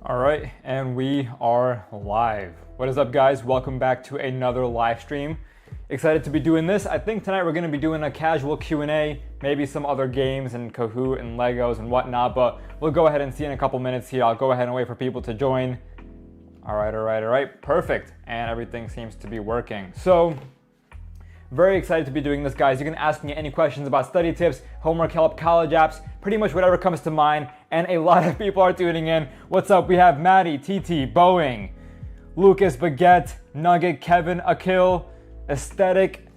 All right, and we are live. What is up, guys? Welcome back to another live stream. Excited to be doing this. I think tonight we're going to be doing a casual Q&A, maybe some other games and Kahoot and Legos and whatnot, but we'll go ahead and see in a couple minutes here. I'll go ahead and wait for people to join. All right, perfect. And everything seems to be working. So, very excited to be doing this, guys. You can ask me any questions about study tips, homework help, college apps, pretty much whatever comes to mind. And a lot of people are tuning in. What's up? We have Maddie, TT, Boeing, Lucas, Baguette, Nugget, Kevin, Akil, Aesthetic,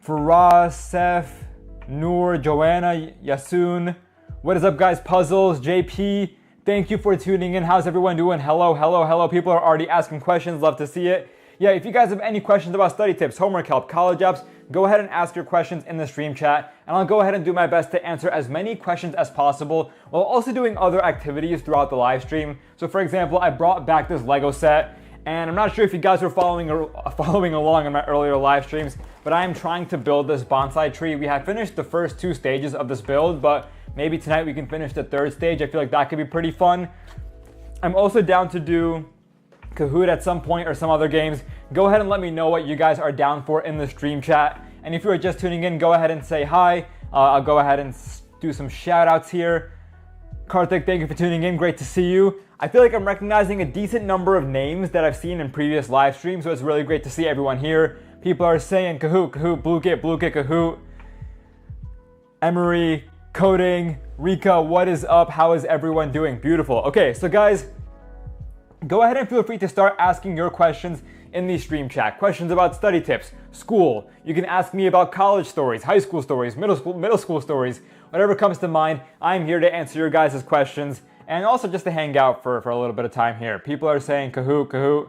Faraz, Seth, Noor, Joanna, Yasun. What is up, guys? Puzzles, JP. Thank you for tuning in. How's everyone doing? Hello. People are already asking questions. Love to see it. Yeah, if you guys have any questions about study tips, homework help, college apps, go ahead and ask your questions in the stream chat, and I'll go ahead and do my best to answer as many questions as possible while also doing other activities throughout the live stream. So for example, I brought back this Lego set, and I'm not sure if you guys were following along in my earlier live streams, but I am trying to build this bonsai tree. We have finished the first 2 stages of this build, but maybe tonight we can finish the 3rd stage. I feel like that could be pretty fun. I'm also down to do Kahoot at some point or some other games. Go ahead and let me know what you guys are down for in the stream chat. And if you are just tuning in, go ahead and say hi. I'll go ahead and do some shout outs here. Karthik, thank you for tuning in. Great to see you. I feel like I'm recognizing a decent number of names that I've seen in previous live streams, so it's really great to see everyone here. People are saying Kahoot, Blukit, Kahoot. Emery, Coding, Rika, what is up? How is everyone doing? Beautiful. Okay, so guys, go ahead and feel free to start asking your questions in the stream chat. Questions about study tips, school. You can ask me about college stories, high school stories, middle school stories, whatever comes to mind. I'm here to answer your guys' questions and also just to hang out for a little bit of time here. People are saying Kahoot.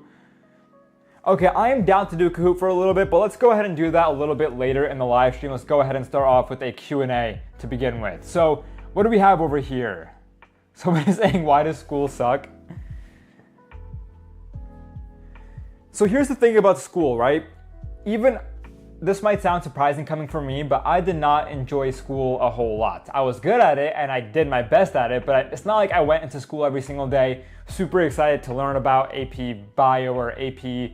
Okay, I am down to do Kahoot for a little bit, but let's go ahead and do that a little bit later in the live stream. Let's go ahead and start off with a Q&A to begin with. So, what do we have over here? Someone is saying, why does school suck? So here's the thing about school, right? Even this might sound surprising coming from me, but I did not enjoy school a whole lot. I was good at it and I did my best at it, but it's not like I went into school every single day super excited to learn about AP Bio or AP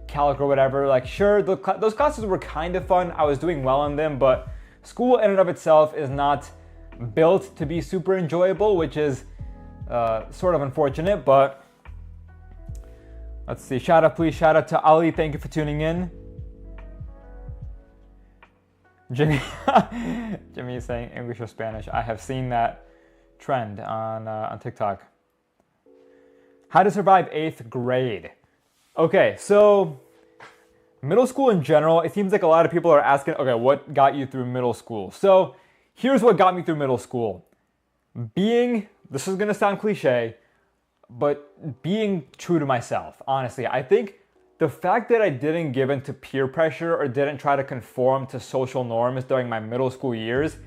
Calc or whatever. Like, sure, those classes were kind of fun. I was doing well in them, but school in and of itself is not built to be super enjoyable, which is sort of unfortunate, but let's see. Shout out to Ali. Thank you for tuning in. Jimmy is saying English or Spanish. I have seen that trend on TikTok. How to survive 8th grade. Okay, so middle school in general, it seems like a lot of people are asking, okay, what got you through middle school? So here's what got me through middle school. This is gonna sound cliche, but being true to myself, honestly. I think the fact that I didn't give in to peer pressure or didn't try to conform to social norms during my middle school years,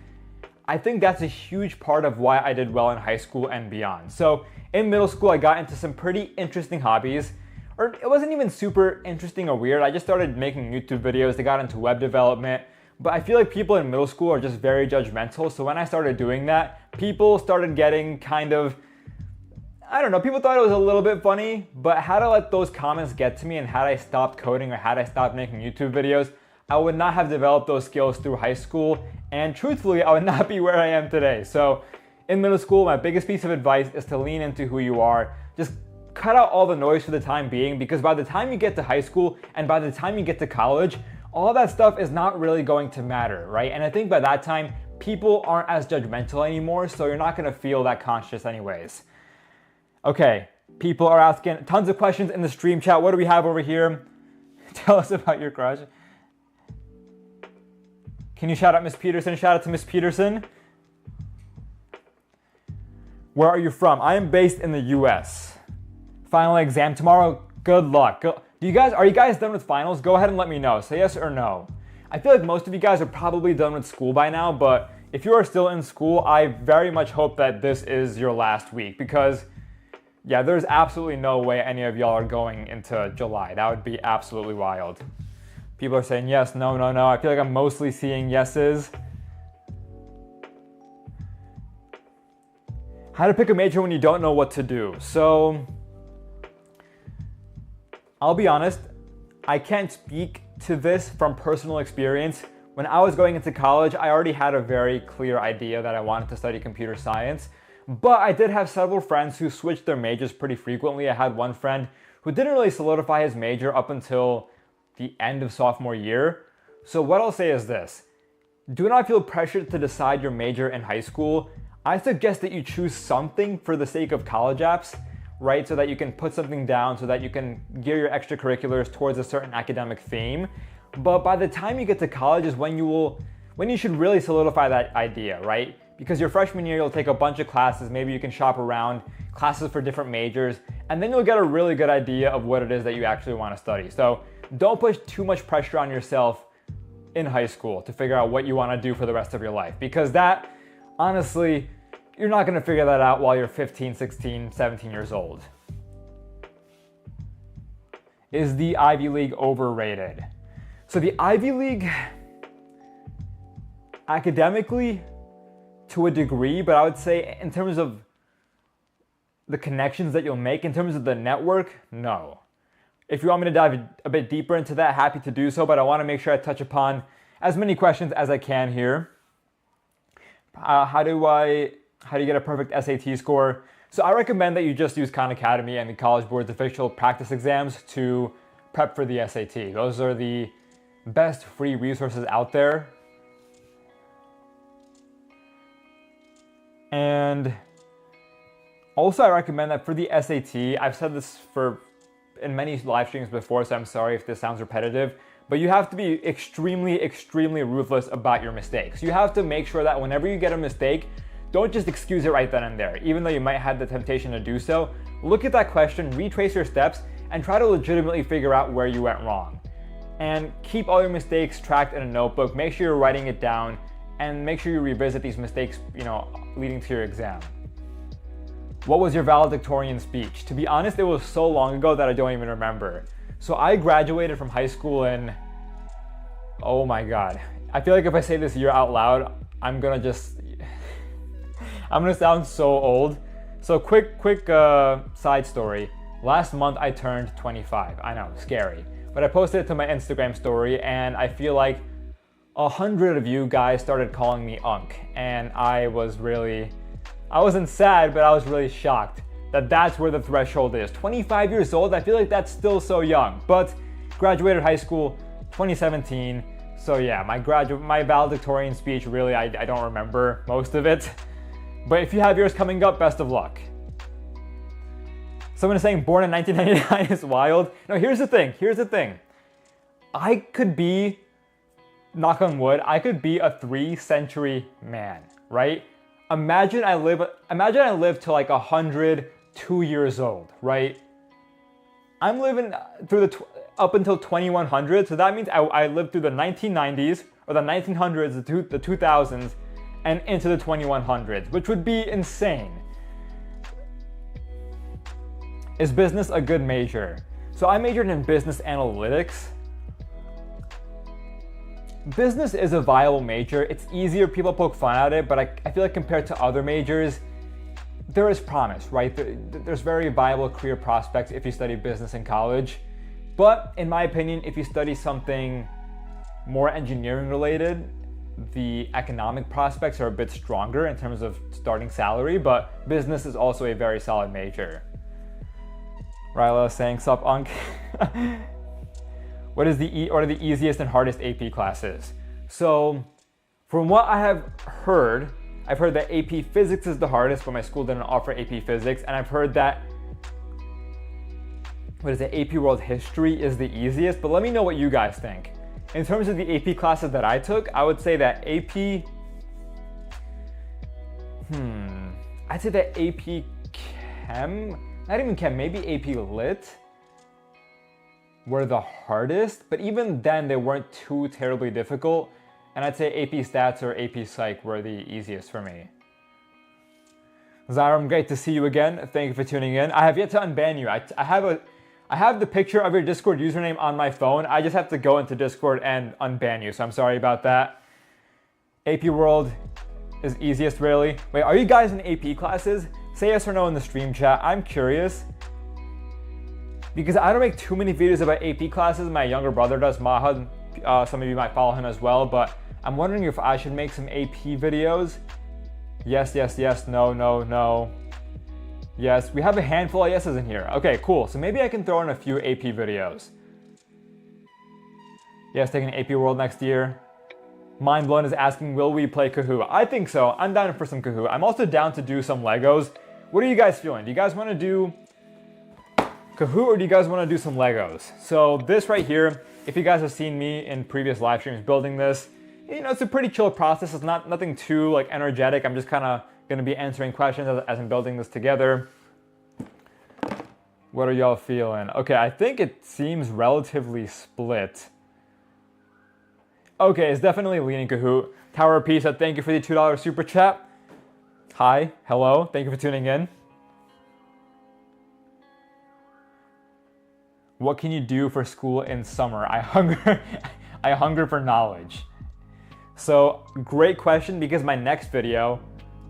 I think that's a huge part of why I did well in high school and beyond. So in middle school, I got into some pretty interesting hobbies, or it wasn't even super interesting or weird. I just started making YouTube videos. I got into web development, but I feel like people in middle school are just very judgmental. So when I started doing that, people started getting kind of, I don't know, people thought it was a little bit funny, but had I let those comments get to me and had I stopped coding or had I stopped making YouTube videos, I would not have developed those skills through high school, and truthfully, I would not be where I am today. So in middle school, my biggest piece of advice is to lean into who you are. Just cut out all the noise for the time being, because by the time you get to high school and by the time you get to college, all that stuff is not really going to matter, right? And I think by that time, people aren't as judgmental anymore, so you're not gonna feel that conscious anyways. Okay, people are asking tons of questions in the stream chat. What do we have over here? Tell us about your crush. Can you shout out Miss Peterson? Shout out to Miss Peterson. Where are you from? I am based in the US. Final exam tomorrow. Good luck. Are you guys done with finals? Go ahead and let me know. Say yes or no. I feel like most of you guys are probably done with school by now, but if you are still in school, I very much hope that this is your last week, because yeah, there's absolutely no way any of y'all are going into July. That would be absolutely wild. People are saying yes, no. I feel like I'm mostly seeing yeses. How to pick a major when you don't know what to do. So, I'll be honest, I can't speak to this from personal experience. When I was going into college, I already had a very clear idea that I wanted to study computer science, but I did have several friends who switched their majors pretty frequently. I had one friend who didn't really solidify his major up until the end of sophomore year. So what I'll say is this: do not feel pressured to decide your major in high school. I suggest that you choose something for the sake of college apps, right? So that you can put something down, so that you can gear your extracurriculars towards a certain academic theme. But by the time you get to college is when you should really solidify that idea, right? Because your freshman year, you'll take a bunch of classes, maybe you can shop around, classes for different majors, and then you'll get a really good idea of what it is that you actually want to study. So don't put too much pressure on yourself in high school to figure out what you want to do for the rest of your life, because that, honestly, you're not going to figure that out while you're 15, 16, 17 years old. Is the Ivy League overrated? So the Ivy League, academically, to a degree, but I would say in terms of the connections that you'll make, in terms of the network, no. If you want me to dive a bit deeper into that, happy to do so, but I want to make sure I touch upon as many questions as I can here. How do you get a perfect SAT score? So I recommend that you just use Khan Academy and the College Board's official practice exams to prep for the SAT. Those are the best free resources out there. And also I recommend that for the SAT, I've said this in many live streams before, so I'm sorry if this sounds repetitive, but you have to be extremely, extremely ruthless about your mistakes. You have to make sure that whenever you get a mistake, don't just excuse it right then and there, even though you might have the temptation to do so. Look at that question, retrace your steps, and try to legitimately figure out where you went wrong. And keep all your mistakes tracked in a notebook. Make sure you're writing it down, and make sure you revisit these mistakes, leading to your exam. What was your valedictorian speech? To be honest, it was so long ago that I don't even remember. So I graduated from high school in, oh my God. I feel like if I say this year out loud, I'm gonna sound so old. So quick side story. Last month I turned 25. I know, scary. But I posted it to my Instagram story, and I feel like 100 of you guys started calling me Unk. And I wasn't sad, but I was really shocked that that's where the threshold is. 25 years old, I feel like that's still so young. But graduated high school 2017. So yeah, my valedictorian speech, really, I don't remember most of it. But if you have yours coming up, best of luck. Someone is saying born in 1999 is wild. No, here's the thing. I could be, knock on wood, I could be a 3-century man, right? Imagine I live to like 102 years old, right? I'm living through up until 2100, so that means I lived through the 1990s or the 1900s, the 2000s, and into the 2100s, which would be insane. Is business a good major? So I majored in business analytics. Business is a viable major. It's easier, people poke fun at it, but I feel like compared to other majors, there is promise, right? There's very viable career prospects if you study business in college. But in my opinion, if you study something more engineering related, the economic prospects are a bit stronger in terms of starting salary, but business is also a very solid major. Ryla saying, sup, Unk. What are the easiest and hardest AP classes? So, from what I have heard, I've heard that AP Physics is the hardest, but my school didn't offer AP Physics, and I've heard that, AP World History is the easiest, but let me know what you guys think. In terms of the AP classes that I took, I would say that I'd say that AP Chem, not even Chem, maybe AP Lit were the hardest, but even then they weren't too terribly difficult. And I'd say AP Stats or AP Psych were the easiest for me. Zyram, great to see you again. Thank you for tuning in. I have yet to unban you. I have the picture of your Discord username on my phone. I just have to go into Discord and unban you, so I'm sorry about that. AP World is easiest, really. Wait, are you guys in AP classes? Say yes or no in the stream chat. I'm curious because I don't make too many videos about AP classes. My younger brother does, Mahad. Some of you might follow him as well, but I'm wondering if I should make some AP videos. Yes, yes, yes, no, no, no. Yes, we have a handful of yeses in here. Okay, cool. So maybe I can throw in a few AP videos. Yes, taking AP World next year. Mind Blown is asking, will we play Kahoot? I think so. I'm down for some Kahoot. I'm also down to do some Legos. What are you guys feeling? Do you guys want to do Kahoot or do you guys want to do some Legos? So this right here, if you guys have seen me in previous live streams building this, you know, it's a pretty chill process. It's nothing too like energetic. I'm just kind of going to be answering questions as I'm building this together. What are y'all feeling? Okay, I think it seems relatively split. Okay, it's definitely leaning Kahoot. Tower of Peace said thank you for the $2 super chat. Hi, hello, thank you for tuning in. What can you do for school in summer? I hunger for knowledge. So, great question, because my next video,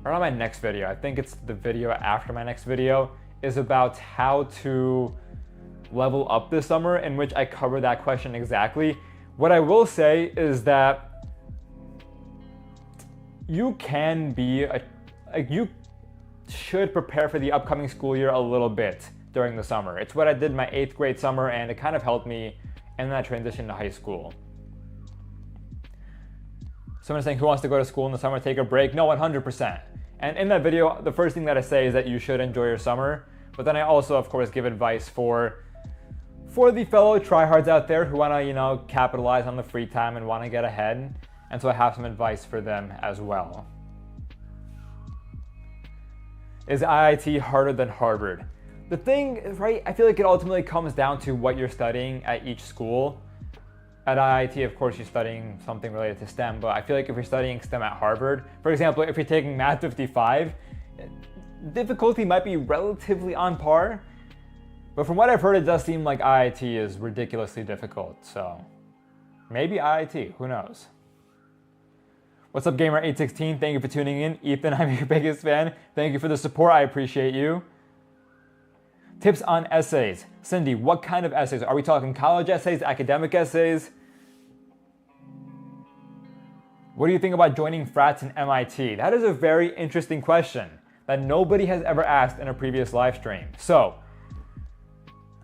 or not my next video, I think it's the video after my next video, is about how to level up this summer, in which I cover that question exactly. What I will say is that you can be, you should prepare for the upcoming school year a little bit during the summer. It's what I did my 8th grade summer, and it kind of helped me in that transition to high school. Someone's saying, who wants to go to school in the summer, take a break? No, 100%. And in that video, the first thing that I say is that you should enjoy your summer. But then I also, of course, give advice for the fellow tryhards out there who want to, you know, capitalize on the free time and want to get ahead. And so I have some advice for them as well. Is IIT harder than Harvard? The thing, right, I feel like it ultimately comes down to what you're studying at each school. At IIT, of course, you're studying something related to STEM, but I feel like if you're studying STEM at Harvard, for example, if you're taking Math 55, difficulty might be relatively on par. But from what I've heard, it does seem like IIT is ridiculously difficult, so maybe IIT, who knows? What's up, Gamer816? Thank you for tuning in. Ethan, I'm your biggest fan. Thank you for the support, I appreciate you. Tips on essays. Cindy, what kind of essays? Are we talking college essays, academic essays? What do you think about joining frats in MIT? That is a very interesting question that nobody has ever asked in a previous live stream. So,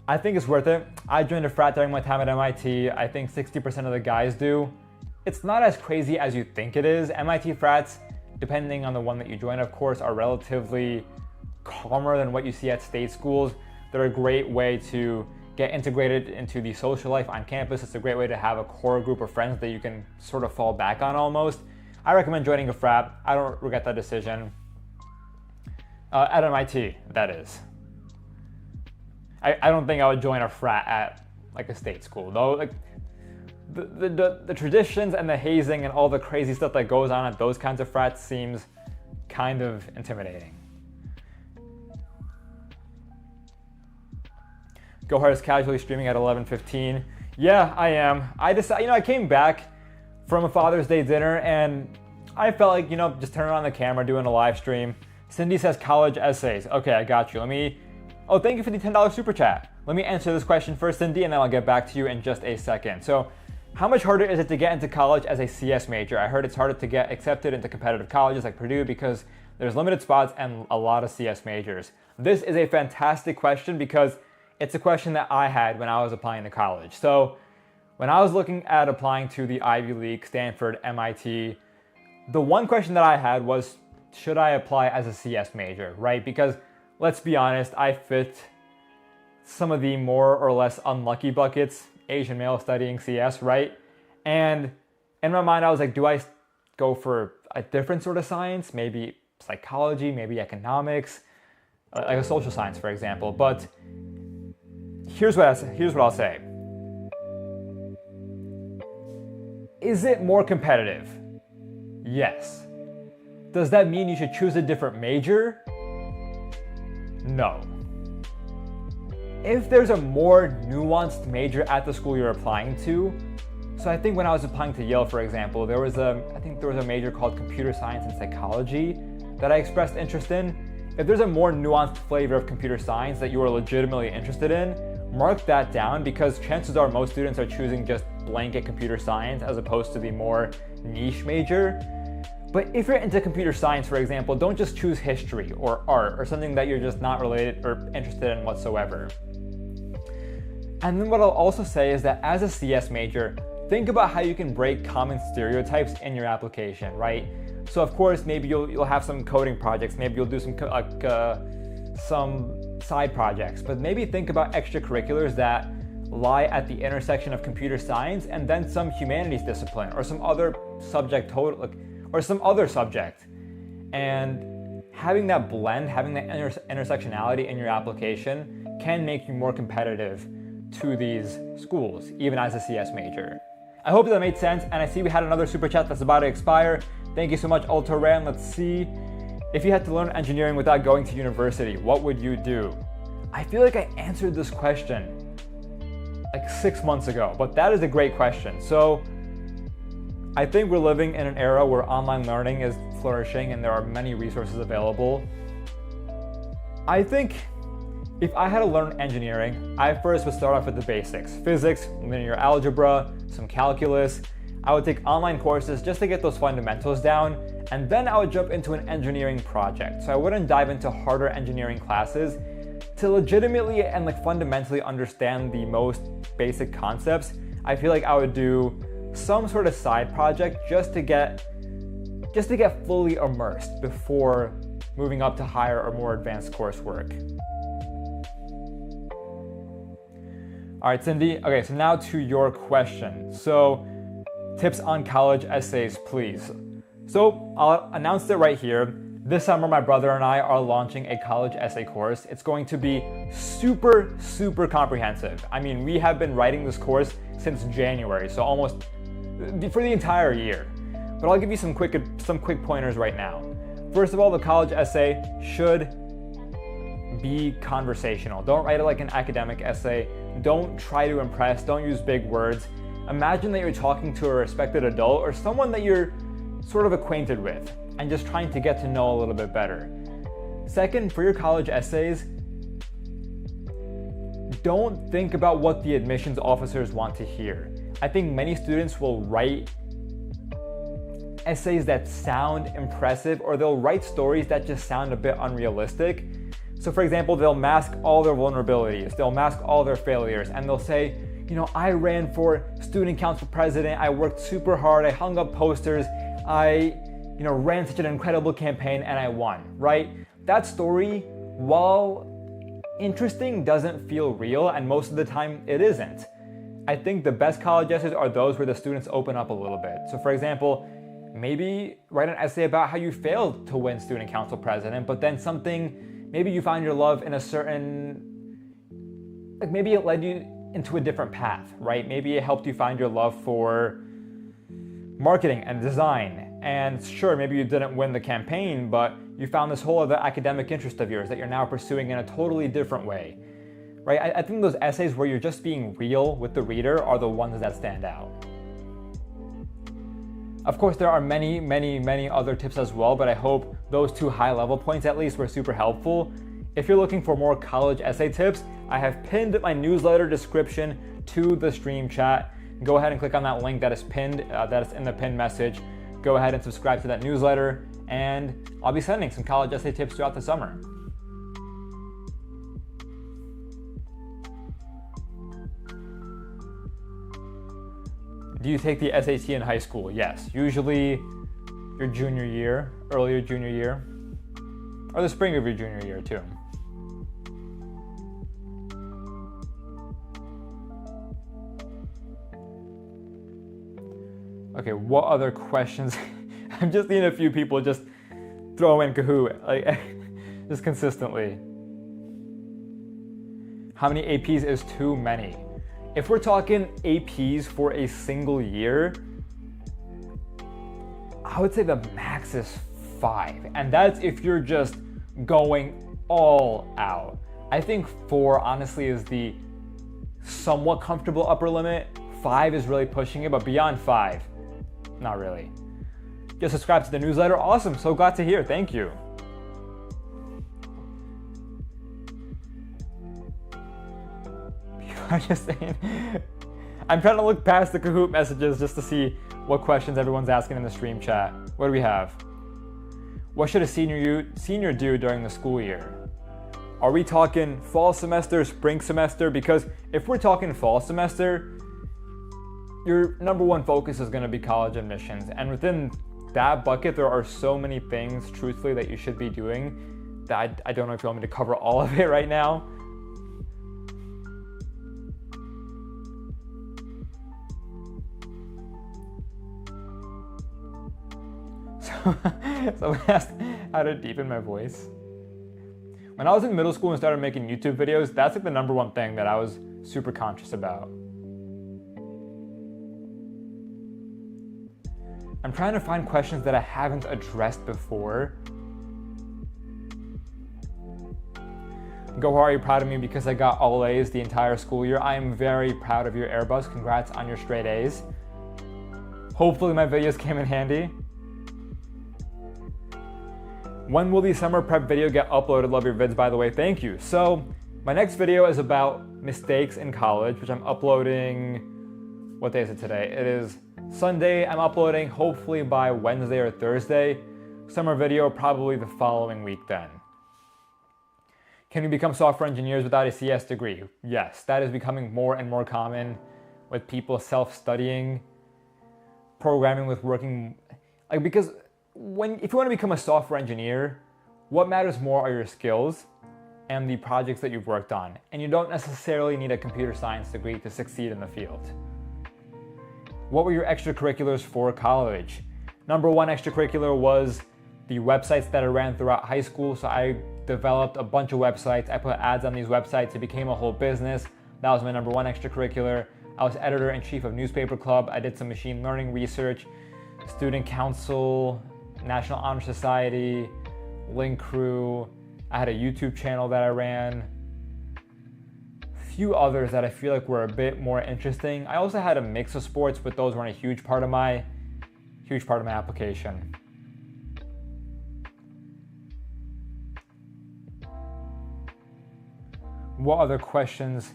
I think it's worth it. I joined a frat during my time at MIT. I think 60% of the guys do. It's not as crazy as you think it is. MIT frats, depending on the one that you join, of course, are relatively calmer than what you see at state schools. They're a great way to get integrated into the social life on campus. It's a great way to have a core group of friends that you can sort of fall back on almost. I recommend joining a frat. I don't regret that decision. At MIT, that is. I don't think I would join a frat at like a state school, though. Like the traditions and the hazing and all the crazy stuff that goes on at those kinds of frats seems kind of intimidating. Go Hard is casually streaming at 11:15. Yeah, I am. I came back from a Father's Day dinner and I felt like, just turning on the camera, doing a live stream. Cindy says college essays. Okay, I got you. Oh, thank you for the $10 super chat. Let me answer this question first, Cindy, and then I'll get back to you in just a second. So, how much harder is it to get into college as a CS major? I heard it's harder to get accepted into competitive colleges like Purdue because there's limited spots and a lot of CS majors. This is a fantastic question because it's a question that I had when I was applying to college. So when I was looking at applying to the Ivy League, Stanford, MIT, the one question that I had was, should I apply as a CS major, right? Because let's be honest, I fit some of the more or less unlucky buckets, Asian male studying CS, right? And in my mind, I was like, do I go for a different sort of science? Maybe psychology, maybe economics, like a social science, for example. But here's what I'll say. Is it more competitive? Yes. Does that mean you should choose a different major? No. If there's a more nuanced major at the school you're applying to, so I think when I was applying to Yale, for example, there was a major called computer science and psychology that I expressed interest in. if there's a more nuanced flavor of computer science that you are legitimately interested in, mark that down, because chances are most students are choosing just blanket computer science as opposed to the more niche major. But if you're into computer science, for example, don't just choose history or art or something that you're just not related or interested in whatsoever. And then what I'll also say is that as a CS major, think about how you can break common stereotypes in your application, right? So of course, maybe you'll have some coding projects, maybe you'll do some side projects, but maybe think about extracurriculars that lie at the intersection of computer science and then some humanities discipline or some other subject or some other subject. And having that blend, having that intersectionality in your application can make you more competitive to these schools, even as a CS major. I hope that made sense, and I see we had another super chat that's about to expire. Thank you so much, Ultraran. Let's see. If you had to learn engineering without going to university, what would you do? I feel like I answered this question like 6 months ago, but that is a great question. So I think we're living in an era where online learning is flourishing and there are many resources available. I think if I had to learn engineering, I first would start off with the basics: physics, linear algebra, some calculus. I would take online courses just to get those fundamentals down, and then I would jump into an engineering project. So I wouldn't dive into harder engineering classes. To legitimately and fundamentally understand the most basic concepts, I feel like I would do some sort of side project just to get fully immersed before moving up to higher or more advanced coursework. All right, Cindy. Okay, so now to your question. So, tips on college essays, please. So, I'll announce it right here. This summer, my brother and I are launching a college essay course. It's going to be super, super comprehensive. I mean, we have been writing this course since January, so almost for the entire year. But I'll give you some quick pointers right now. First of all, the college essay should be conversational. Don't write it like an academic essay. Don't try to impress. Don't use big words. Imagine that you're talking to a respected adult or someone that you're sort of acquainted with and just trying to get to know a little bit better. Second, for your college essays, don't think about what the admissions officers want to hear. I think many students will write essays that sound impressive, or they'll write stories that just sound a bit unrealistic. So for example, they'll mask all their vulnerabilities, they'll mask all their failures, and they'll say, I ran for student council president, I worked super hard, I hung up posters, I ran such an incredible campaign and I won, right? That story, while interesting, doesn't feel real, and most of the time it isn't. I think the best college essays are those where the students open up a little bit. So for example, maybe write an essay about how you failed to win student council president, but then maybe you found your love in a certain, maybe it led you into a different path, right? Maybe it helped you find your love for marketing and design. And sure, maybe you didn't win the campaign, but you found this whole other academic interest of yours that you're now pursuing in a totally different way, right? I think those essays where you're just being real with the reader are the ones that stand out. Of course, there are many, many, many other tips as well, but I hope those two high-level points at least were super helpful. If you're looking for more college essay tips, I have pinned my newsletter description to the stream chat. Go ahead and click on that link that is pinned, that is in the pinned message. Go ahead and subscribe to that newsletter, and I'll be sending some college essay tips throughout the summer. Do you take the SAT in high school? Yes, usually your junior year, earlier junior year, or the spring of your junior year too. Okay, what other questions? I'm just seeing a few people just throw in Kahoot, just consistently. How many APs is too many? If we're talking APs for a single year, I would say the max is 5. And that's if you're just going all out. I think 4 honestly is the somewhat comfortable upper limit. 5 is really pushing it, but beyond 5, not really. Just subscribe to the newsletter. Awesome, so glad to hear, thank you. I'm just saying. I'm trying to look past the Kahoot messages just to see what questions everyone's asking in the stream chat. What do we have? What should a senior do during the school year? Are we talking fall semester, spring semester? Because if we're talking fall semester, your number one focus is going to be college admissions. And within that bucket, there are so many things, truthfully, that you should be doing that I don't know if you want me to cover all of it right now. Someone asked how to deepen my voice. When I was in middle school and started making YouTube videos, that's like the number one thing that I was super conscious about. I'm trying to find questions that I haven't addressed before. Go, are you proud of me because I got all A's the entire school year? I am very proud of your Airbus. Congrats on your straight A's. Hopefully my videos came in handy. When will the summer prep video get uploaded? Love your vids, by the way. Thank you. So my next video is about mistakes in college, which I'm uploading, what day is it today? It is Sunday. I'm uploading hopefully by Wednesday or Thursday. Summer video probably the following week then. Can we become software engineers without a CS degree? Yes, that is becoming more and more common with people self-studying, programming with working, like, because if you want to become a software engineer, what matters more are your skills and the projects that you've worked on. And you don't necessarily need a computer science degree to succeed in the field. What were your extracurriculars for college? Number one extracurricular was the websites that I ran throughout high school. So I developed a bunch of websites. I put ads on these websites. It became a whole business. That was my number one extracurricular. I was editor-in-chief of Newspaper Club. I did some machine learning research, student council, National Honor Society, Link Crew. I had a YouTube channel that I ran. A few others that I feel like were a bit more interesting. I also had a mix of sports, but those weren't a huge part of my application. What other questions?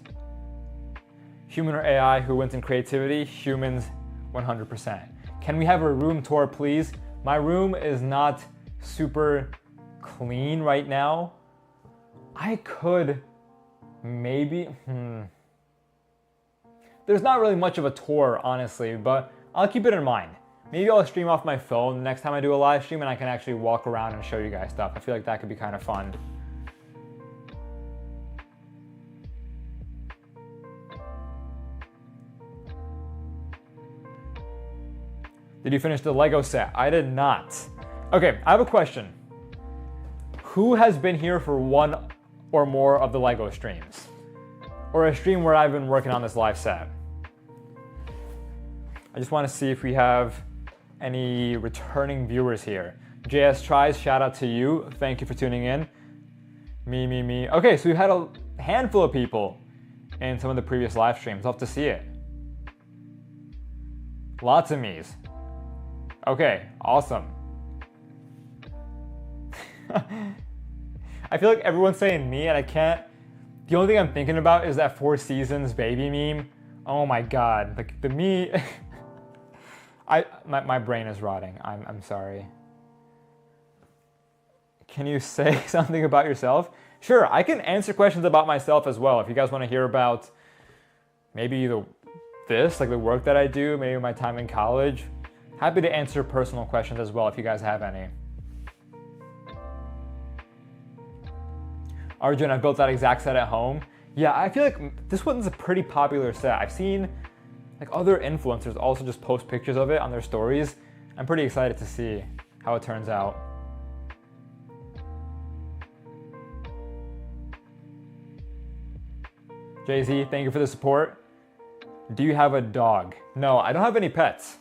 Human or AI, who wins in creativity? Humans, 100%. Can we have a room tour, please? My room is not super clean right now. I could maybe, There's not really much of a tour, honestly, but I'll keep it in mind. Maybe I'll stream off my phone the next time I do a live stream and I can actually walk around and show you guys stuff. I feel like that could be kind of fun. Did you finish the Lego set? I did not. Okay, I have a question. Who has been here for one or more of the Lego streams? Or a stream where I've been working on this live set? I just want to see if we have any returning viewers here. JS Tries, shout out to you. Thank you for tuning in. Me. Okay, so we've had a handful of people in some of the previous live streams. Love to see it. Lots of me's. Okay, awesome. I feel like everyone's saying me and I can't. The only thing I'm thinking about is that Four Seasons baby meme. Oh my god, like the me. My brain is rotting. I'm sorry. Can you say something about yourself? Sure, I can answer questions about myself as well. If you guys want to hear about maybe the work that I do, maybe my time in college. Happy to answer personal questions as well if you guys have any. Arjun, I've built that exact set at home. Yeah, I feel like this one's a pretty popular set. I've seen like other influencers also just post pictures of it on their stories. I'm pretty excited to see how it turns out. Jay-Z, thank you for the support. Do you have a dog? No, I don't have any pets.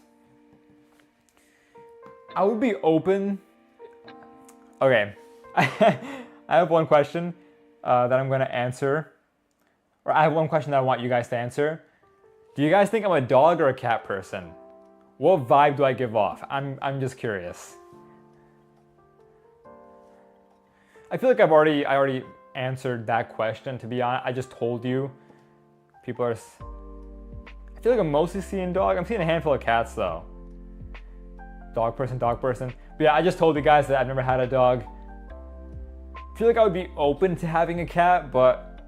I would be open. Okay, I have one question that I'm going to answer. Or I have one question that I want you guys to answer. Do you guys think I'm a dog or a cat person? What vibe do I give off? I'm just curious. I feel like I already answered that question, to be honest. I just told you. People are... I feel like I'm mostly seeing dog. I'm seeing a handful of cats though. Dog person, dog person. But yeah, I just told you guys that I've never had a dog. I feel like I would be open to having a cat, but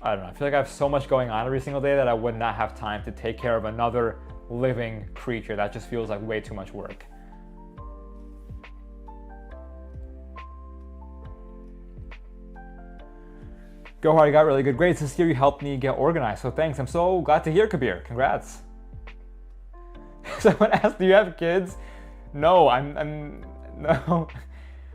I don't know. I feel like I have so much going on every single day that I would not have time to take care of another living creature. That just feels like way too much work. Go hard, you got really good grades this year. You helped me get organized, so thanks. I'm so glad to hear, Kabir. Congrats. Someone asked, do you have kids? No, I'm no.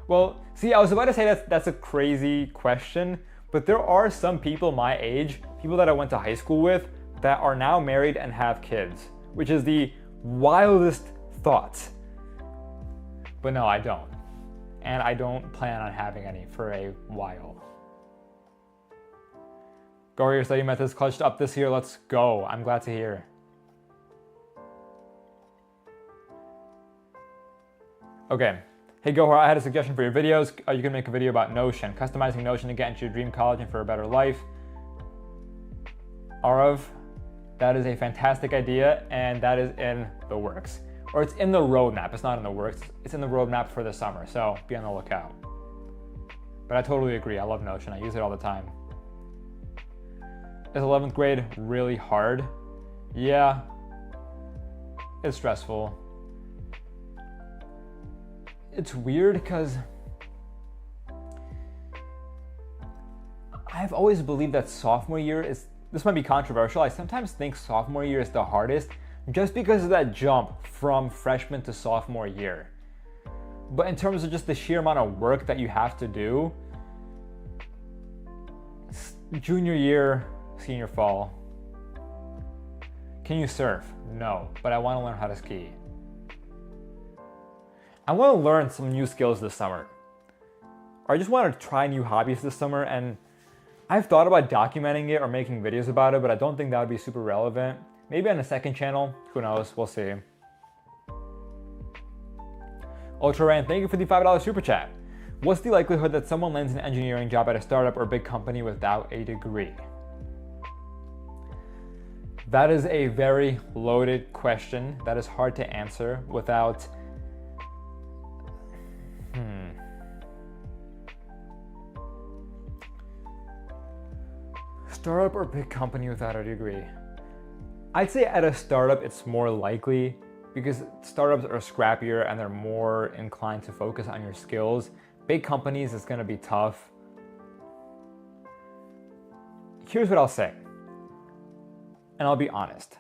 Well, see, I was about to say that's a crazy question, but there are some people my age, people that I went to high school with, that are now married and have kids, which is the wildest thought. But no, I don't. And I don't plan on having any for a while. Go, your study methods clutched up this year. Let's go. I'm glad to hear. Okay. Hey Gohar, I had a suggestion for your videos. You can make a video about Notion, customizing Notion to get into your dream college and for a better life. Arav, that is a fantastic idea, and that is in the works. Or it's in the roadmap. It's not in the works. It's in the roadmap for the summer, so be on the lookout. But I totally agree. I love Notion. I use it all the time. Is 11th grade really hard? Yeah. It's stressful. It's weird because I've always believed that sophomore year is, this might be controversial, I sometimes think sophomore year is the hardest just because of that jump from freshman to sophomore year. But in terms of just the sheer amount of work that you have to do, junior year, senior fall. Can you surf? No, but I want to learn how to ski. I want to learn some new skills this summer. Or I just want to try new hobbies this summer, and I've thought about documenting it or making videos about it, but I don't think that would be super relevant. Maybe on a second channel, who knows, we'll see. Ultra Rand, thank you for the $5 super chat. What's the likelihood that someone lands an engineering job at a startup or big company without a degree? That is a very loaded question that is hard to answer without startup or big company without a degree. I'd say at a startup it's more likely because startups are scrappier and they're more inclined to focus on your skills. Big companies, it's going to be tough. Here's what I'll say, and I'll be honest.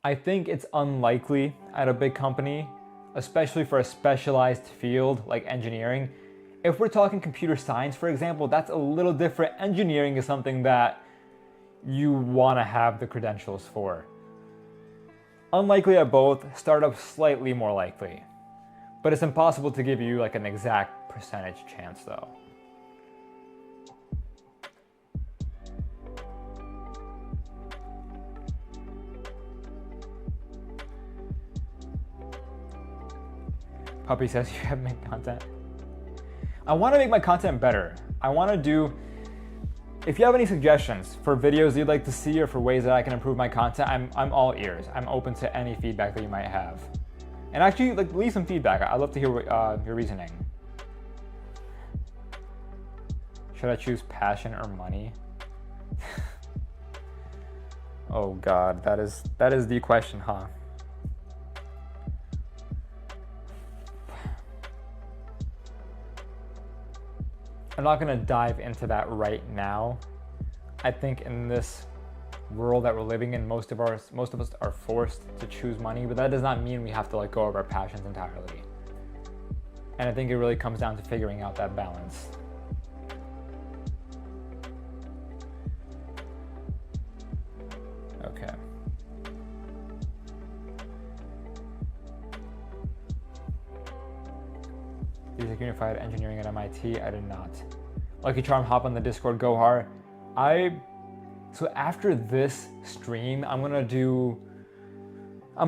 I think it's unlikely at a big company, especially for a specialized field like engineering. If we're talking computer science, for example, that's a little different. Engineering is something that you want to have the credentials for. Unlikely at both, startups slightly more likely. But it's impossible to give you like an exact percentage chance though. Puppy says you have made content. I want to make my content better. I want to do, if you have any suggestions for videos you'd like to see or for ways that I can improve my content, I'm all ears. I'm open to any feedback that you might have. And actually, like, leave some feedback. I'd love to hear your reasoning. Should I choose passion or money? Oh God, that is the question, huh? I'm not gonna dive into that right now. I think in this world that we're living in, most of us are forced to choose money, but that does not mean we have to let go of our passions entirely. And I think it really comes down to figuring out that balance. Okay. Basic Unified Engineering at MIT, I did not. Lucky Charm, hop on the Discord, Gohar. So after this stream, I'm gonna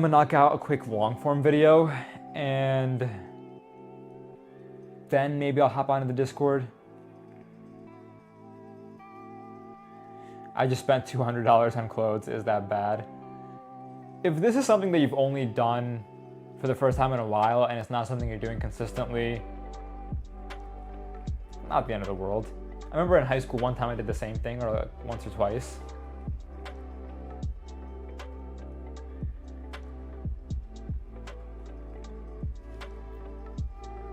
knock out a quick long form video, and then maybe I'll hop onto the Discord. I just spent $200 on clothes. Is that bad? If this is something that you've only done for the first time in a while and it's not something you're doing consistently, not the end of the world. I remember in high school one time I did the same thing, or like once or twice.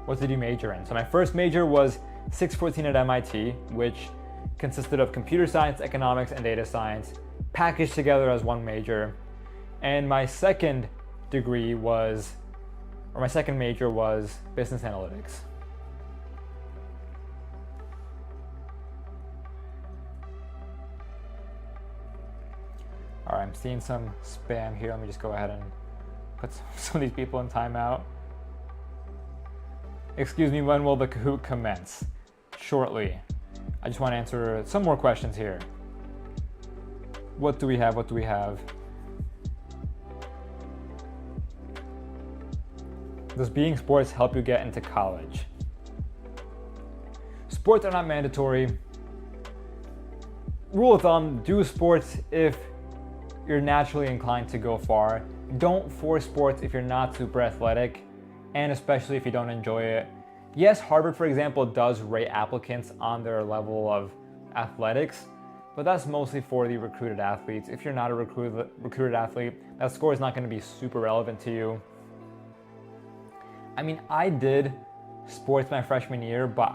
What did you major in? So my first major was 614 at MIT, which consisted of computer science, economics, and data science, packaged together as one major. And my second major was business analytics. All right, I'm seeing some spam here. Let me just go ahead and put some of these people in timeout. Excuse me, when will the Kahoot commence? Shortly. I just want to answer some more questions here. What do we have? Does being sports help you get into college? Sports are not mandatory. Rule of thumb, do sports if you're naturally inclined to go far. Don't force sports if you're not super athletic, and especially if you don't enjoy it. Yes, Harvard, for example, does rate applicants on their level of athletics, but that's mostly for the recruited athletes. If you're not a recruited athlete, that score is not going to be super relevant to you. I mean, I did sports my freshman year, but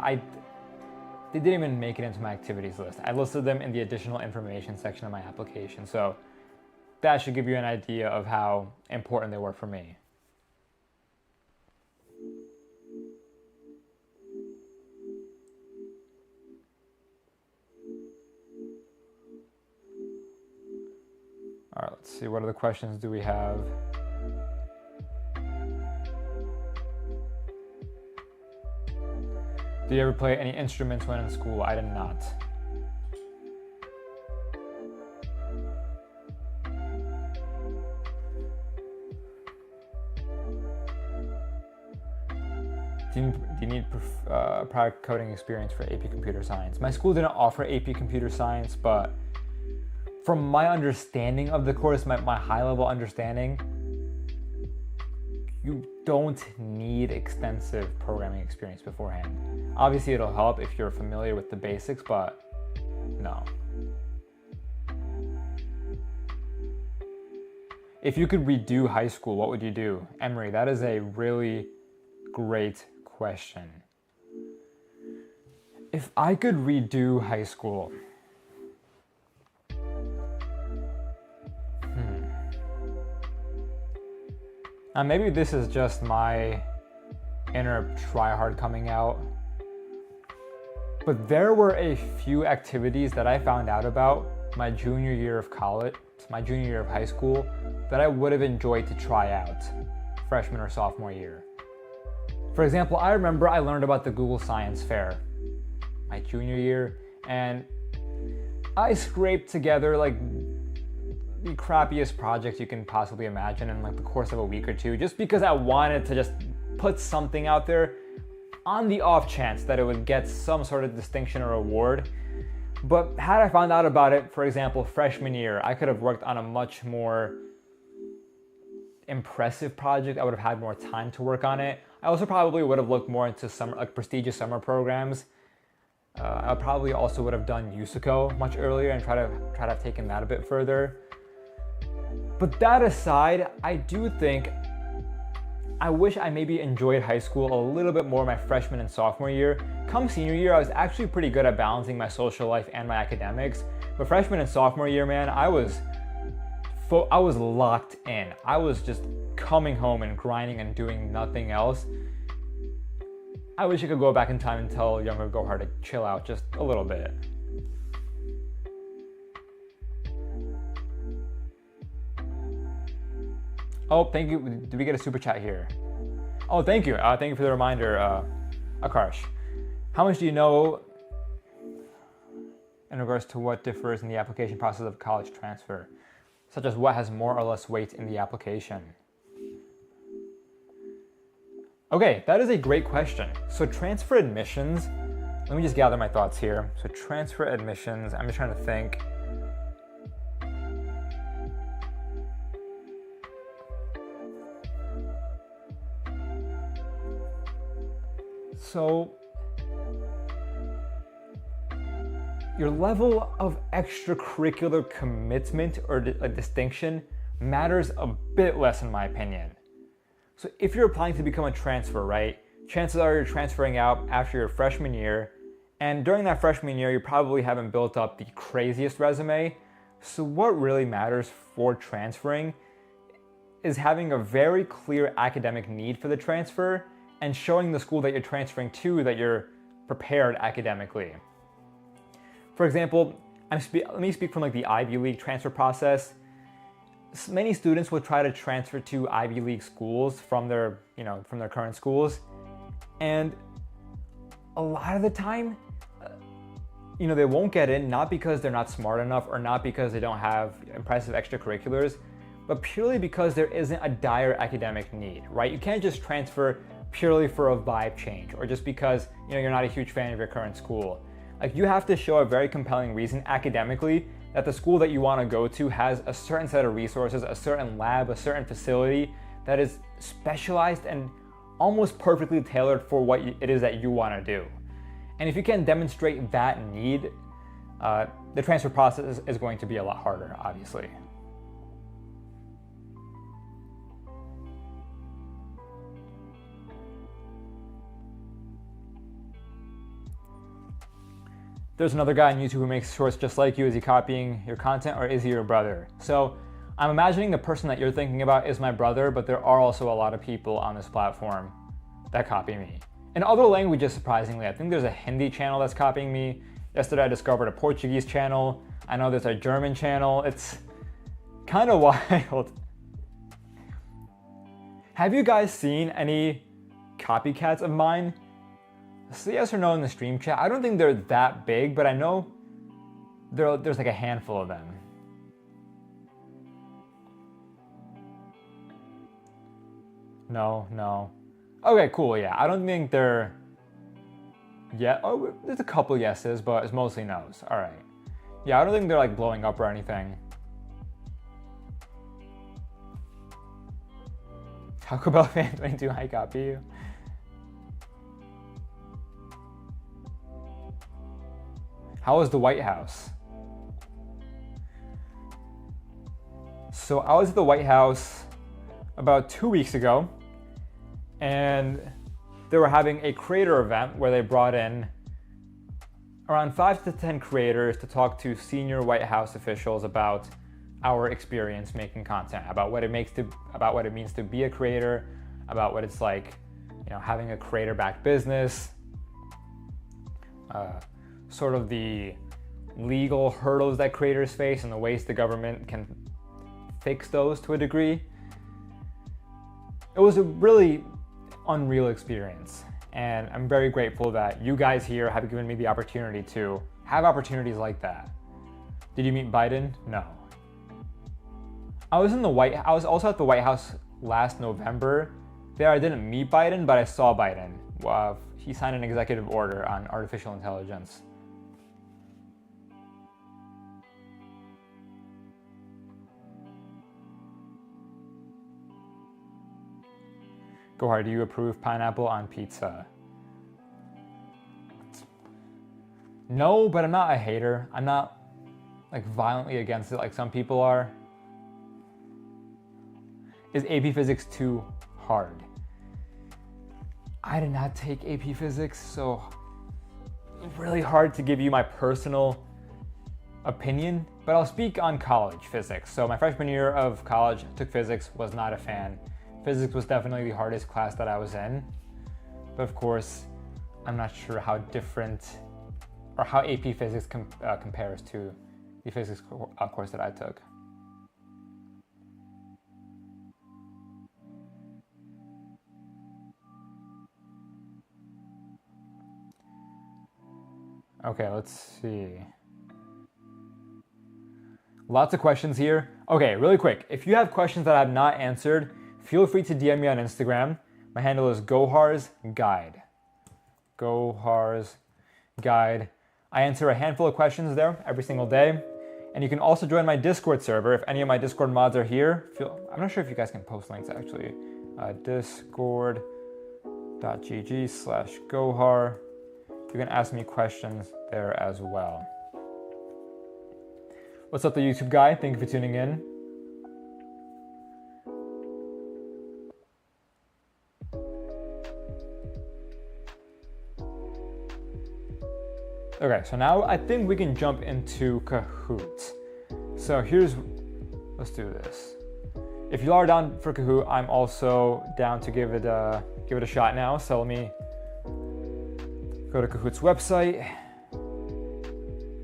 they didn't even make it into my activities list. I listed them in the additional information section of my application, so that should give you an idea of how important they were for me. All right, let's see, what other questions do we have? Did you ever play any instruments when in school? I did not. Do you need prior coding experience for AP Computer Science? My school didn't offer AP Computer Science, but from my understanding of the course, my high-level understanding, you don't need extensive programming experience beforehand. Obviously, it'll help if you're familiar with the basics, but no. If you could redo high school, what would you do? Emery, that is a really great question. If I could redo high school, Now maybe this is just my inner tryhard coming out, but there were a few activities that I found out about my junior year of college, my junior year of high school, that I would have enjoyed to try out freshman or sophomore year. For example, I remember I learned about the Google Science Fair my junior year, and I scraped together like the crappiest project you can possibly imagine in like the course of a week or two, just because I wanted to just put something out there on the off chance that it would get some sort of distinction or award. But had I found out about it, for example, freshman year, I could have worked on a much more impressive project. I would have had more time to work on it. I also probably would have looked more into some like prestigious summer programs. I probably also would have done USICO much earlier and try to have taken that a bit further. But that aside, I do think I wish I maybe enjoyed high school a little bit more my freshman and sophomore year. Come senior year, I was actually pretty good at balancing my social life and my academics. But freshman and sophomore year, man, I was locked in. I was just coming home and grinding and doing nothing else. I wish I could go back in time and tell younger Gohar to chill out just a little bit. Oh, thank you. Did we get a super chat here? Oh, thank you. Thank you for the reminder, Akarsh. How much do you know in regards to what differs in the application process of college transfer, such as what has more or less weight in the application? Okay, that is a great question. So transfer admissions, let me just gather my thoughts here. So transfer admissions, I'm just trying to think. So your level of extracurricular commitment or a distinction matters a bit less in my opinion. So if you're applying to become a transfer, right, chances are you're transferring out after your freshman year, and during that freshman year you probably haven't built up the craziest resume. So what really matters for transferring is having a very clear academic need for the transfer and showing the school that you're transferring to that you're prepared academically. For example, let me speak from like the Ivy League transfer process. Many students will try to transfer to Ivy League schools from their current schools, and a lot of the time, they won't get in, not because they're not smart enough or not because they don't have impressive extracurriculars, but purely because there isn't a dire academic need, right? You can't just transfer purely for a vibe change or just because you're not a huge fan of your current school. Like, you have to show a very compelling reason academically that the school that you want to go to has a certain set of resources, a certain lab, a certain facility that is specialized and almost perfectly tailored for what it is that you want to do. And if you can demonstrate that need, the transfer process is going to be a lot harder, obviously. There's another guy on YouTube who makes shorts just like you. Is he copying your content or is he your brother? So I'm imagining the person that you're thinking about is my brother, but there are also a lot of people on this platform that copy me. In other languages, surprisingly, I think there's a Hindi channel that's copying me. Yesterday I discovered a Portuguese channel. I know there's a German channel. It's kind of wild. Have you guys seen any copycats of mine? Say yes or no in the stream chat. I don't think they're that big, but I know there's like a handful of them. No. Okay, cool, yeah. I don't think they're... Yeah, oh, there's a couple yeses, but it's mostly no's. All right. Yeah, I don't think they're like blowing up or anything. Taco Bell fan 22, I copy you. How was the White House? So I was at the White House about 2 weeks ago, and they were having a creator event where they brought in around 5 to 10 creators to talk to senior White House officials about our experience making content, about what it means to be a creator, about what it's like, having a creator-backed business, sort of the legal hurdles that creators face and the ways the government can fix those to a degree. It was a really unreal experience, and I'm very grateful that you guys here have given me the opportunity to have opportunities like that. Did you meet Biden? No. I was also at the White House last November. There I didn't meet Biden, but I saw Biden. He signed an executive order on artificial intelligence. Go hard, do you approve pineapple on pizza? No, but I'm not a hater. I'm not like violently against it like some people are. Is AP Physics too hard? I did not take AP Physics, so really hard to give you my personal opinion, but I'll speak on college physics. So my freshman year of college, I took physics, was not a fan. Physics was definitely the hardest class that I was in, but of course, I'm not sure how different or how AP Physics compares to the physics course that I took. Okay, let's see. Lots of questions here. Okay, really quick. If you have questions that I have not answered, feel free to DM me on Instagram. My handle is GoharsGuide. GoharsGuide. I answer a handful of questions there every single day. And you can also join my Discord server. If any of my Discord mods are here, I'm not sure if you guys can post links actually. Discord. .gg/gohar. You can ask me questions there as well. What's up, the YouTube guy? Thank you for tuning in. Okay, so now I think we can jump into Kahoot. So let's do this. If you are down for Kahoot, I'm also down to give it a shot now. So let me go to Kahoot's website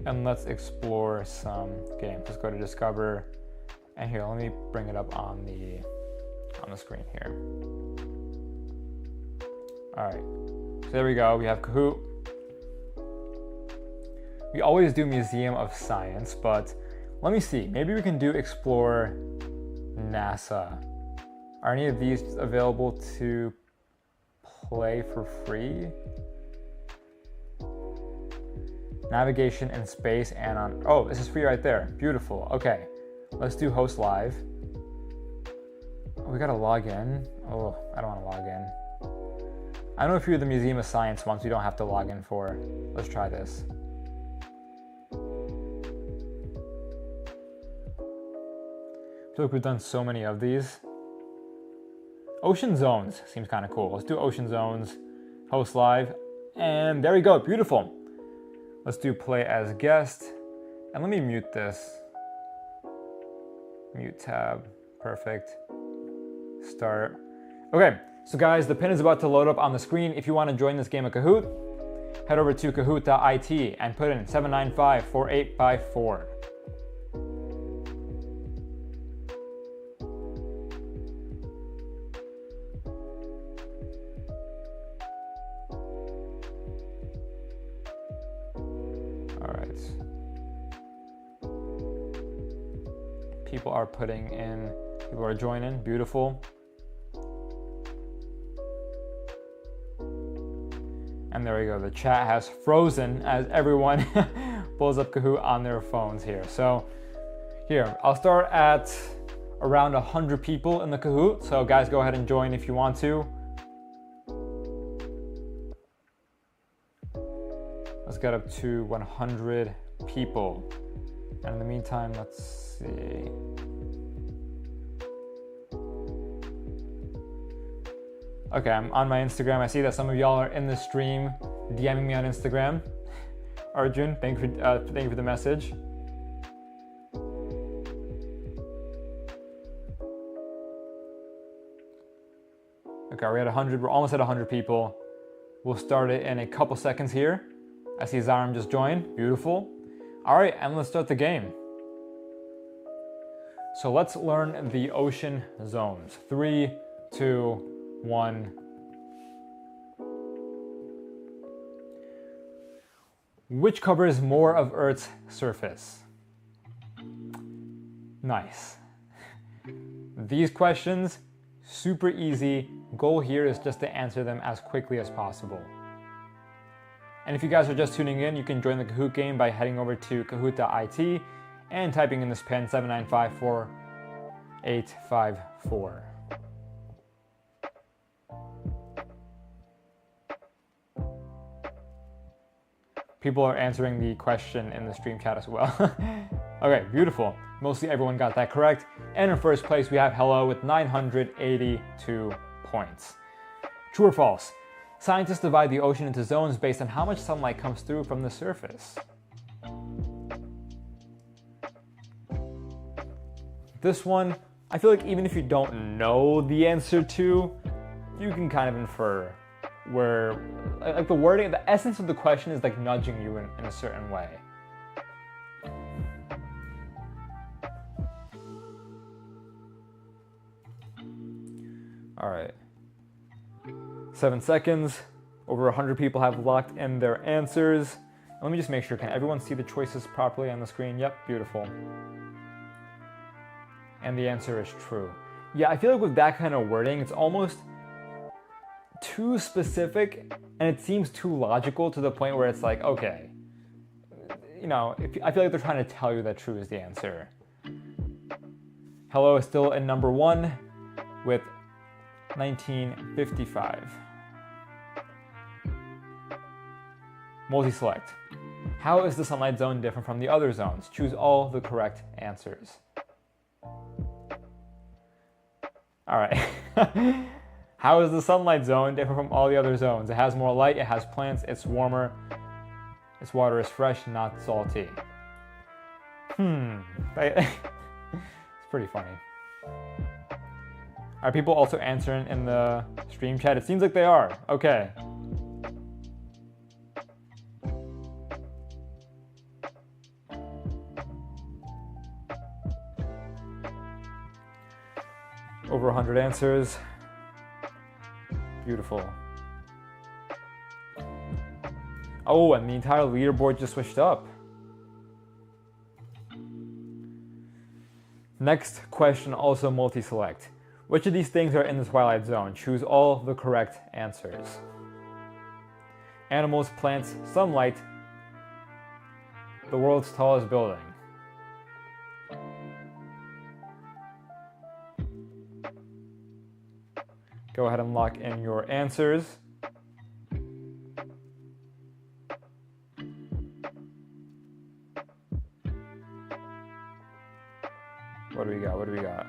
and let's explore some games. Let's go to Discover, and here, let me bring it up on the screen here. All right, so there we go. We have Kahoot. We always do Museum of Science, but let me see. Maybe we can do Explore NASA. Are any of these available to play for free? Navigation in space and on... Oh, this is free right there. Beautiful. Okay, let's do Host Live. Oh, we gotta log in. Oh, I don't want to log in. I know a few of the Museum of Science ones we don't have to log in for. Let's try this. I feel like we've done so many of these. Ocean Zones seems kind of cool. Let's do Ocean Zones, Host Live, and there we go. Beautiful. Let's do Play as Guest, and let me mute this. Mute tab. Perfect. Start. Okay, so guys, the pin is about to load up on the screen. If you want to join this game of Kahoot, head over to kahoot.it and put in 795-4854. People are people are joining. Beautiful. And there we go. The chat has frozen as everyone pulls up Kahoot on their phones here. So here, I'll start at around 100 people in the Kahoot. So guys, go ahead and join if you want to. Let's get up to 100 people. And in the meantime, let's see. Okay, I'm on my Instagram. I see that some of y'all are in the stream, DMing me on Instagram. Arjun, thank you for the message. Okay, we're at 100. We're almost at 100 people. We'll start it in a couple seconds here. I see Zaram just joined. Beautiful. All right, and let's start the game. So let's learn the ocean zones. 3, 2, 1. Which covers more of Earth's surface? Nice. These questions, super easy. Goal here is just to answer them as quickly as possible. And if you guys are just tuning in, you can join the Kahoot game by heading over to kahoot.it and typing in this pin 795-4854. People are answering the question in the stream chat as well. Okay, beautiful. Mostly everyone got that correct. And in first place, we have Hello with 982 points. True or false? Scientists divide the ocean into zones based on how much sunlight comes through from the surface. This one, I feel like even if you don't know the answer to, you can kind of infer where, like the wording, the essence of the question is like nudging you in a certain way. All right. 7 seconds. Over 100 people have locked in their answers. Let me just make sure, can everyone see the choices properly on the screen? Yep, beautiful. And the answer is true. Yeah, I feel like with that kind of wording, it's almost too specific and it seems too logical to the point where it's like, okay, you know, I feel like they're trying to tell you that true is the answer. Hello is still in number 1 with 1955. Multi-select. How is the sunlight zone different from the other zones? Choose all the correct answers. All right. How is the sunlight zone different from all the other zones? It has more light, it has plants, it's warmer, its water is fresh, not salty. It's pretty funny. Are people also answering in the stream chat? It seems like they are. Okay. Over 100 answers. Beautiful. Oh, and the entire leaderboard just switched up. Next question, also multi-select. Which of these things are in the twilight zone? Choose all the correct answers. Animals, plants, sunlight, the world's tallest building. Go ahead and lock in your answers. What do we got? What do we got?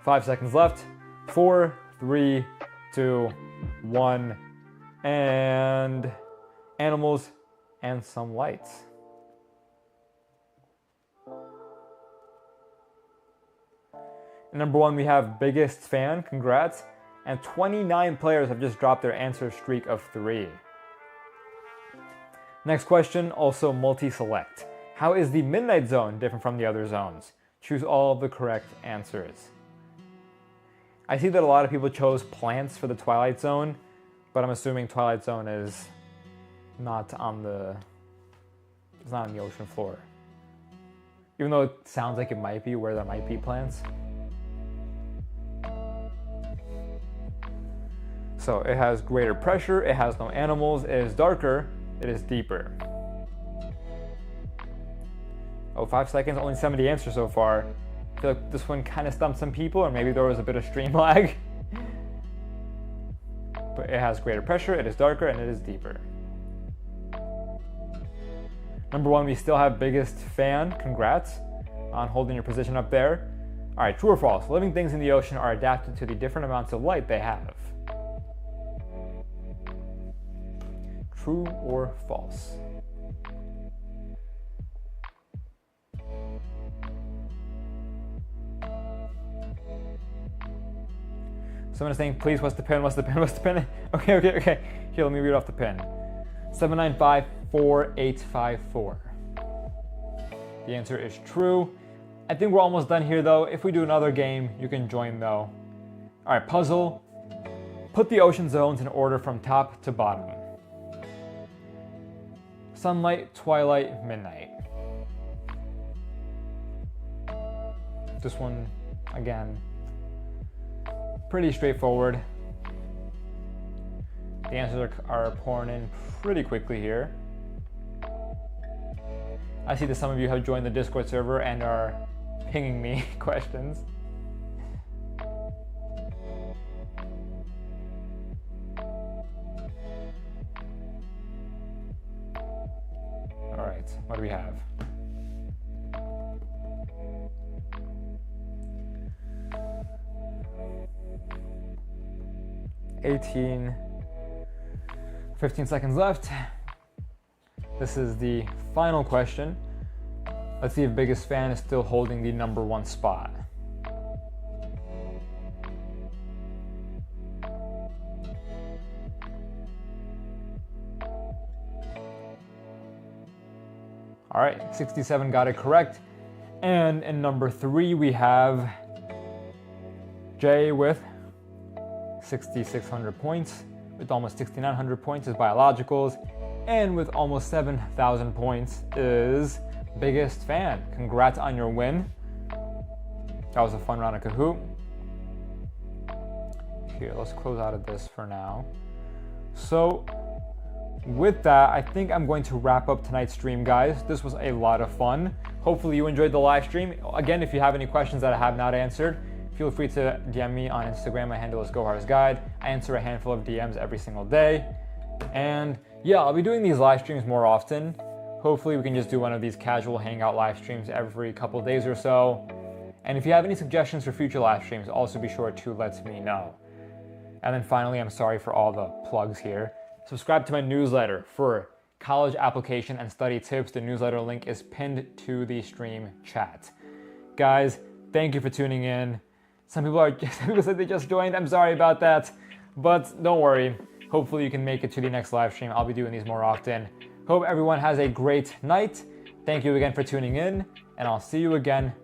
5 seconds left. 4, 3, 2, 1. And animals and some lights. Number 1, we have biggest fan. Congrats. And 29 players have just dropped their answer streak of 3. Next question, also multi-select. How is the midnight zone different from the other zones? Choose all the correct answers. I see that a lot of people chose plants for the twilight zone, but I'm assuming twilight zone is not on the ocean floor. Even though it sounds like it might be where there might be plants. So it has greater pressure, it has no animals, it is darker, it is deeper. Oh, 5 seconds, only 70 answers so far. I feel like this one kind of stumped some people, or maybe there was a bit of stream lag. But it has greater pressure, it is darker, and it is deeper. Number 1, we still have biggest fan. Congrats on holding your position up there. All right, true or false? Living things in the ocean are adapted to the different amounts of light they have. True or false? Someone is saying, please, what's the pin? What's the pin? What's the pin? Okay. Here, let me read off the pin. 7954854. The answer is true. I think we're almost done here though. If we do another game, you can join though. All right, puzzle. Put the ocean zones in order from top to bottom. Sunlight, twilight, midnight. This one, again, pretty straightforward. The answers are pouring in pretty quickly here. I see that some of you have joined the Discord server and are pinging me questions. All right, what do we have? $18, 15 seconds left. This is the final question. Let's see if biggest fan is still holding the number 1 spot. All right, 67 got it correct. And in number 3, we have Jay with 6,600 points. With almost 6,900 points is biologicals. And with almost 7,000 points is biggest fan. Congrats on your win. That was a fun round of Kahoot. Here, let's close out of this for now. So with that, I think I'm going to wrap up tonight's stream, guys. This was a lot of fun. Hopefully you enjoyed the live stream. Again, if you have any questions that I have not answered, feel free to DM me on Instagram. My handle is GoHarsGuide. I answer a handful of DMs every single day. And yeah, I'll be doing these live streams more often. Hopefully we can just do one of these casual hangout live streams every couple days or so. And if you have any suggestions for future live streams, also be sure to let me know. And then finally, I'm sorry for all the plugs here. Subscribe to my newsletter for college application and study tips. The newsletter link is pinned to the stream chat. Guys, thank you for tuning in. Some people said they just joined. I'm sorry about that, but don't worry. Hopefully you can make it to the next live stream. I'll be doing these more often. Hope everyone has a great night. Thank you again for tuning in, and I'll see you again